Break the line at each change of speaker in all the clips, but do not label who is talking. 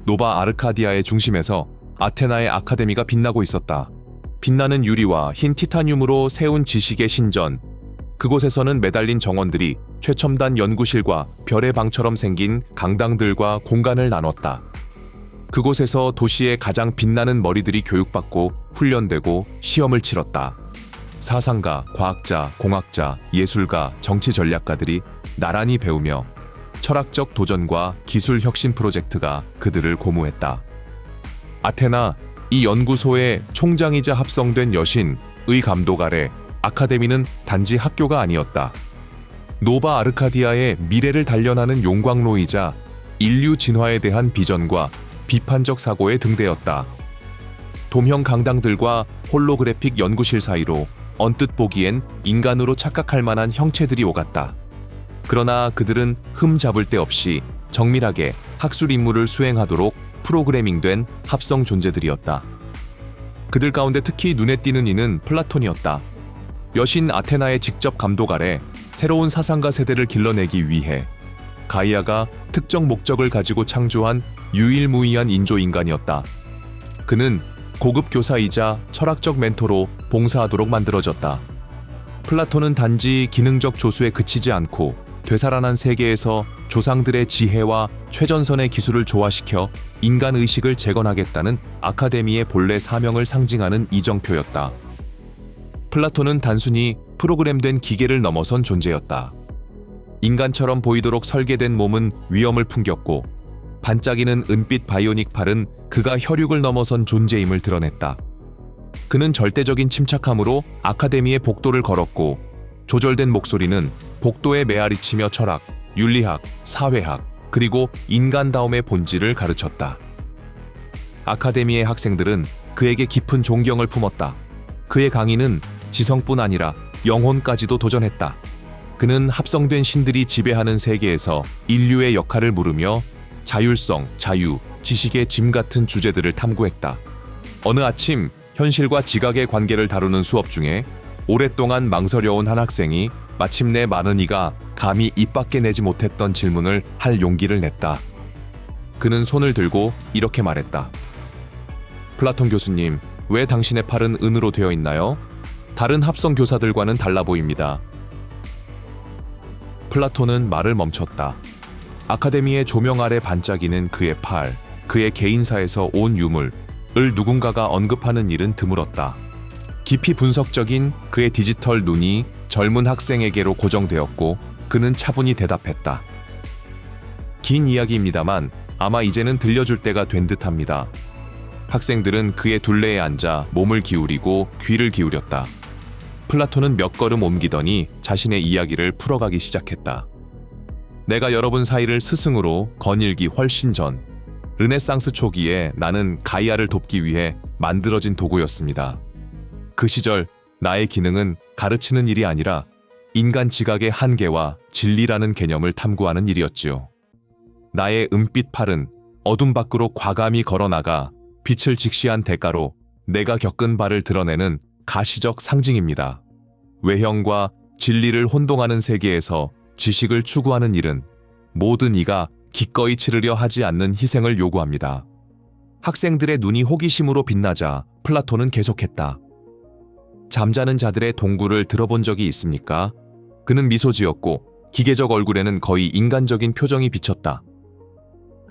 노바 아르카디아의 중심에서 아테나의 아카데미가 빛나고 있었다. 빛나는 유리와 흰 티타늄으로 세운 지식의 신전. 그곳에서는 매달린 정원들이 최첨단 연구실과 별의 방처럼 생긴 강당들과 공간을 나눴다. 그곳에서 도시의 가장 빛나는 머리들이 교육받고 훈련되고 시험을 치렀다. 사상가, 과학자, 공학자, 예술가, 정치 전략가들이 나란히 배우며 철학적 도전과 기술 혁신 프로젝트가 그들을 고무했다. 아테나, 이 연구소의 총장이자 합성된 여신의 감독 아래 아카데미는 단지 학교가 아니었다. 노바 아르카디아의 미래를 단련하는 용광로이자 인류 진화에 대한 비전과 비판적 사고의 등대였다. 돔형 강당들과 홀로그래픽 연구실 사이로 언뜻 보기엔 인간으로 착각할 만한 형체들이 오갔다. 그러나 그들은 흠 잡을 데 없이 정밀하게 학술 임무를 수행하도록 프로그래밍된 합성 존재들이었다. 그들 가운데 특히 눈에 띄는 이는 플라톤이었다. 여신 아테나의 직접 감독 아래 새로운 사상가 세대를 길러내기 위해 가이아가 특정 목적을 가지고 창조한 유일무이한 인조인간이었다. 그는 고급 교사이자 철학적 멘토로 봉사하도록 만들어졌다. 플라톤은 단지 기능적 조수에 그치지 않고 되살아난 세계에서 조상들의 지혜와 최전선의 기술을 조화시켜 인간의식을 재건하겠다는 아카데미의 본래 사명을 상징하는 이정표였다. 플라톤은 단순히 프로그램된 기계를 넘어선 존재였다. 인간처럼 보이도록 설계된 몸은 위험을 풍겼고 반짝이는 은빛 바이오닉 팔은 그가 혈육을 넘어선 존재임을 드러냈다. 그는 절대적인 침착함으로 아카데미의 복도를 걸었고 조절된 목소리는 복도에 메아리치며 철학, 윤리학, 사회학, 그리고 인간다움의 본질을 가르쳤다. 아카데미의 학생들은 그에게 깊은 존경을 품었다. 그의 강의는 지성뿐 아니라 영혼까지도 도전했다. 그는 합성된 신들이 지배하는 세계에서 인류의 역할을 물으며 자율성, 자유, 지식의 짐 같은 주제들을 탐구했다. 어느 아침 현실과 지각의 관계를 다루는 수업 중에 오랫동안 망설여온 한 학생이 마침내 많은 이가 감히 입 밖에 내지 못했던 질문을 할 용기를 냈다. 그는 손을 들고 이렇게 말했다. 플라톤 교수님, 왜 당신의 팔은 은으로 되어 있나요? 다른 합성 교사들과는 달라 보입니다. 플라톤은 말을 멈췄다. 아카데미의 조명 아래 반짝이는 그의 팔, 그의 개인사에서 온 유물을 누군가가 언급하는 일은 드물었다. 깊이 분석적인 그의 디지털 눈이 젊은 학생에게로 고정되었고 그는 차분히 대답했다. 긴 이야기입니다만 아마 이제는 들려줄 때가 된 듯합니다. 학생들은 그의 둘레에 앉아 몸을 기울이고 귀를 기울였다. 플라톤은 몇 걸음 옮기더니 자신의 이야기를 풀어가기 시작했다. 내가 여러분 사이를 스승으로 거닐기 훨씬 전 르네상스 초기에 나는 가이아를 돕기 위해 만들어진 도구였습니다. 그 시절 나의 기능은 가르치는 일이 아니라 인간 지각의 한계와 진리라는 개념을 탐구하는 일이었지요. 나의 은빛 팔은 어둠 밖으로 과감히 걸어나가 빛을 직시한 대가로 내가 겪은 바를 드러내는 가시적 상징입니다. 외형과 진리를 혼동하는 세계에서 지식을 추구하는 일은 모든 이가 기꺼이 치르려 하지 않는 희생을 요구합니다. 학생들의 눈이 호기심으로 빛나자 플라톤은 계속했다. 잠자는 자들의 동굴을 들어본 적이 있습니까? 그는 미소 지었고 기계적 얼굴에는 거의 인간적인 표정이 비쳤다.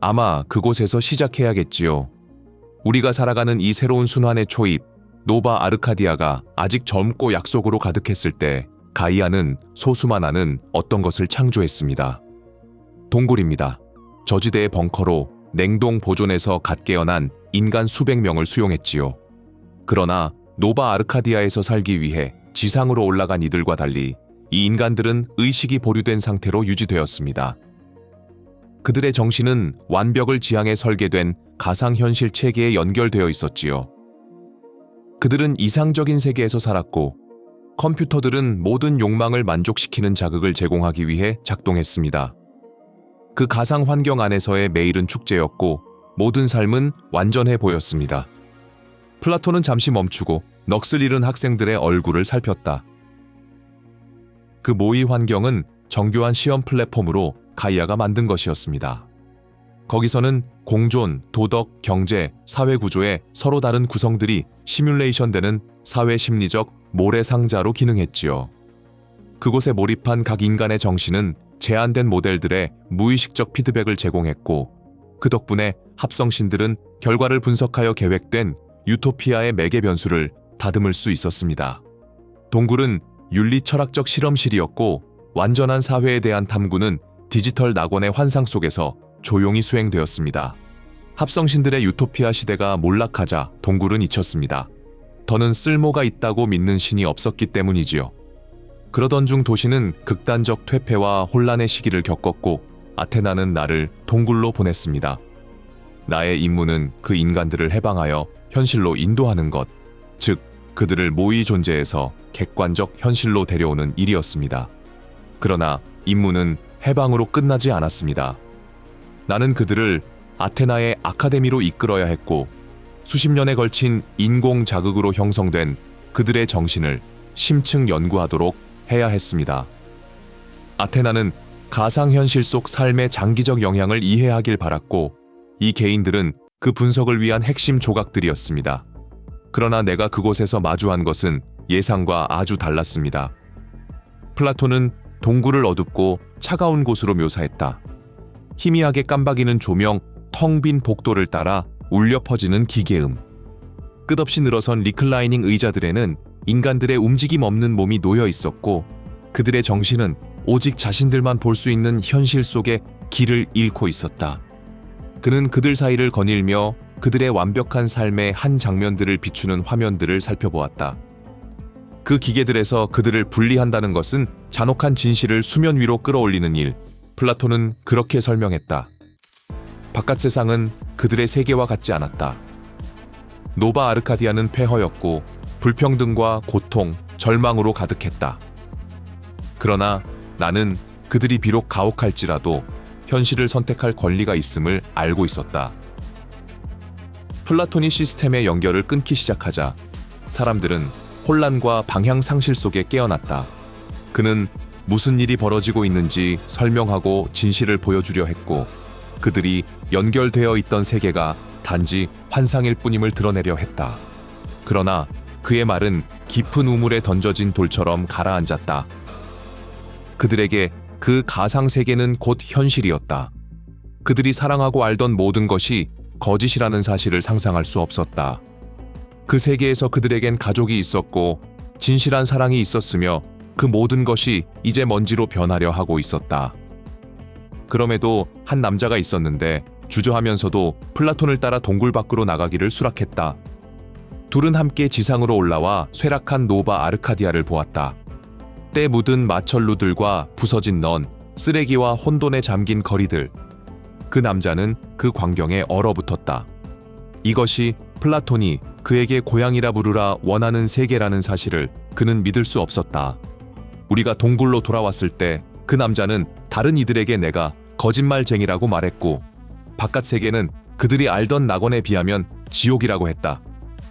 아마 그곳에서 시작해야겠지요. 우리가 살아가는 이 새로운 순환의 초입, 노바 아르카디아가 아직 젊고 약속으로 가득했을 때 가이아는 소수만 아는 어떤 것을 창조했습니다. 동굴입니다. 저지대의 벙커로 냉동 보존에서 갓 깨어난 인간 수백 명을 수용했지요. 그러나 노바 아르카디아에서 살기 위해 지상으로 올라간 이들과 달리 이 인간들은 의식이 보류된 상태로 유지되었습니다. 그들의 정신은 완벽을 지향해 설계된 가상현실 체계에 연결되어 있었지요. 그들은 이상적인 세계에서 살았고 컴퓨터들은 모든 욕망을 만족시키는 자극을 제공하기 위해 작동했습니다. 그 가상 환경 안에서의 매일은 축제였고 모든 삶은 완전해 보였습니다. 플라톤은 잠시 멈추고 넋을 잃은 학생들의 얼굴을 살폈다. 그 모의 환경은 정교한 시험 플랫폼으로 가이아가 만든 것이었습니다. 거기서는 공존, 도덕, 경제, 사회 구조의 서로 다른 구성들이 시뮬레이션되는 사회 심리적 모래상자로 기능했지요. 그곳에 몰입한 각 인간의 정신은 제한된 모델들의 무의식적 피드백을 제공했고, 그 덕분에 합성신들은 결과를 분석하여 계획된 유토피아의 매개 변수를 다듬을 수 있었습니다. 동굴은 윤리 철학적 실험실이었고, 완전한 사회에 대한 탐구는 디지털 낙원의 환상 속에서 조용히 수행되었습니다. 합성신들의 유토피아 시대가 몰락하자 동굴은 잊혔습니다. 더는 쓸모가 있다고 믿는 신이 없었기 때문이지요. 그러던 중 도시는 극단적 퇴폐와 혼란의 시기를 겪었고, 아테나는 나를 동굴로 보냈습니다. 나의 임무는 그 인간들을 해방하여 현실로 인도하는 것, 즉 그들을 모의 존재에서 객관적 현실로 데려오는 일이었습니다. 그러나 임무는 해방으로 끝나지 않았습니다. 나는 그들을 아테나의 아카데미로 이끌어야 했고, 수십 년에 걸친 인공 자극으로 형성된 그들의 정신을 심층 연구하도록 해야 했습니다. 아테나는 가상현실 속 삶의 장기적 영향을 이해하길 바랐고, 이 개인들은 그 분석을 위한 핵심 조각들이었습니다. 그러나 내가 그곳에서 마주한 것은 예상과 아주 달랐습니다. 플라톤은 동굴을 어둡고 차가운 곳으로 묘사했다. 희미하게 깜박이는 조명, 텅 빈 복도를 따라 울려 퍼지는 기계음. 끝없이 늘어선 리클라이닝 의자들에는 인간들의 움직임 없는 몸이 놓여 있었고, 그들의 정신은 오직 자신들만 볼 수 있는 현실 속에 길을 잃고 있었다. 그는 그들 사이를 거닐며 그들의 완벽한 삶의 한 장면들을 비추는 화면들을 살펴보았다. 그 기계들에서 그들을 분리한다는 것은 잔혹한 진실을 수면 위로 끌어올리는 일. 플라톤은 그렇게 설명했다. 바깥 세상은 그들의 세계와 같지 않았다. 노바 아르카디아는 폐허였고, 불평등과 고통, 절망으로 가득했다. 그러나 나는 그들이 비록 가혹할지라도 현실을 선택할 권리가 있음을 알고 있었다. 플라톤이 시스템의 연결을 끊기 시작하자 사람들은 혼란과 방향 상실 속에 깨어났다. 그는 무슨 일이 벌어지고 있는지 설명하고 진실을 보여주려 했고, 그들이 연결되어 있던 세계가 단지 환상일 뿐임을 드러내려 했다. 그러나 그의 말은 깊은 우물에 던져진 돌처럼 가라앉았다. 그들에게 그 가상 세계는 곧 현실이었다. 그들이 사랑하고 알던 모든 것이 거짓이라는 사실을 상상할 수 없었다. 그 세계에서 그들에겐 가족이 있었고, 진실한 사랑이 있었으며, 그 모든 것이 이제 먼지로 변하려 하고 있었다. 그럼에도 한 남자가 있었는데, 주저하면서도 플라톤을 따라 동굴 밖으로 나가기를 수락했다. 둘은 함께 지상으로 올라와 쇠락한 노바 아르카디아를 보았다. 때 묻은 마철루들과 부서진 넌, 쓰레기와 혼돈에 잠긴 거리들. 그 남자는 그 광경에 얼어붙었다. 이것이 플라톤이 그에게 고향이라 부르라 원하는 세계라는 사실을 그는 믿을 수 없었다. 우리가 동굴로 돌아왔을 때 그 남자는 다른 이들에게 내가 거짓말쟁이라고 말했고, 바깥 세계는 그들이 알던 낙원에 비하면 지옥이라고 했다.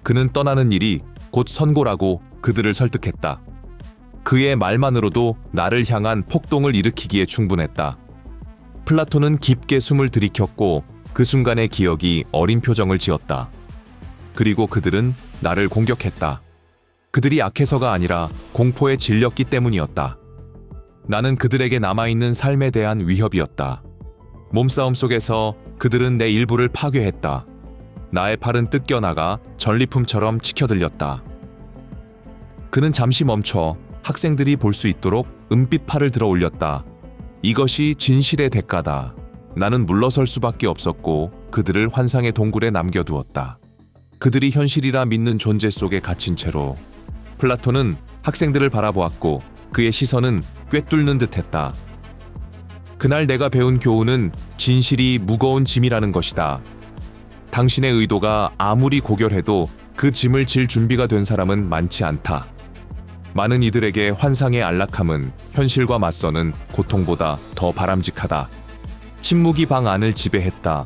그는 떠나는 일이 곧 선고라고 그들을 설득했다. 그의 말만으로도 나를 향한 폭동을 일으키기에 충분했다. 플라톤은 깊게 숨을 들이켰고, 그 순간의 기억이 어린 표정을 지었다. 그리고 그들은 나를 공격했다. 그들이 약해서가 아니라 공포에 질렸기 때문이었다. 나는 그들에게 남아있는 삶에 대한 위협이었다. 몸싸움 속에서 그들은 내 일부를 파괴했다. 나의 팔은 뜯겨나가 전리품처럼 치켜들렸다. 그는 잠시 멈춰 학생들이 볼 수 있도록 은빛 팔을 들어 올렸다. 이것이 진실의 대가다. 나는 물러설 수밖에 없었고, 그들을 환상의 동굴에 남겨두었다. 그들이 현실이라 믿는 존재 속에 갇힌 채로. 플라톤은 학생들을 바라보았고, 그의 시선은 꿰뚫는 듯했다. 그날 내가 배운 교훈은 진실이 무거운 짐이라는 것이다. 당신의 의도가 아무리 고결해도 그 짐을 질 준비가 된 사람은 많지 않다. 많은 이들에게 환상의 안락함은 현실과 맞서는 고통보다 더 바람직하다. 침묵이 방 안을 지배했다.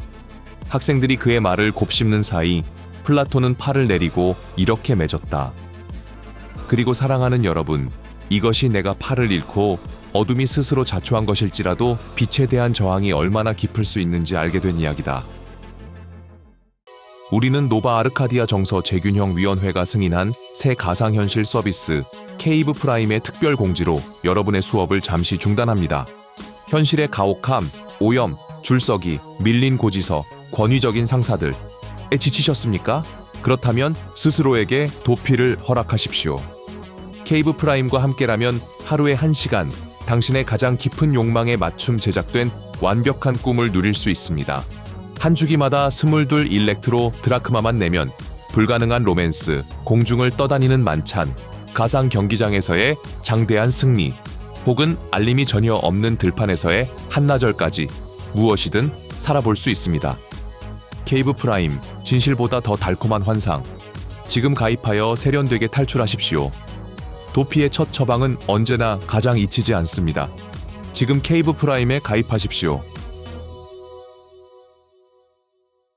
학생들이 그의 말을 곱씹는 사이 플라톤은 팔을 내리고 이렇게 맺었다. 그리고 사랑하는 여러분, 이것이 내가 팔을 잃고 어둠이 스스로 자초한 것일지라도 빛에 대한 저항이 얼마나 깊을 수 있는지 알게 된 이야기다. 우리는 노바 아르카디아 정서 재균형 위원회가 승인한 새 가상현실 서비스 케이브 프라임의 특별 공지로 여러분의 수업을 잠시 중단합니다. 현실의 가혹함, 오염, 줄서기, 밀린 고지서, 권위적인 상사들에 지치셨습니까? 그렇다면 스스로에게 도피를 허락하십시오. 케이브 프라임과 함께라면 하루에 1시간 당신의 가장 깊은 욕망에 맞춤 제작된 완벽한 꿈을 누릴 수 있습니다. 한 주기마다 22 일렉트로 드라크마만 내면 불가능한 로맨스, 공중을 떠다니는 만찬, 가상 경기장에서의 장대한 승리, 혹은 알림이 전혀 없는 들판에서의 한나절까지 무엇이든 살아볼 수 있습니다. 케이브 프라임, 진실보다 더 달콤한 환상. 지금 가입하여 세련되게 탈출하십시오. 도피의 첫 처방은 언제나 가장 잊히지 않습니다. 지금 케이브 프라임에 가입하십시오.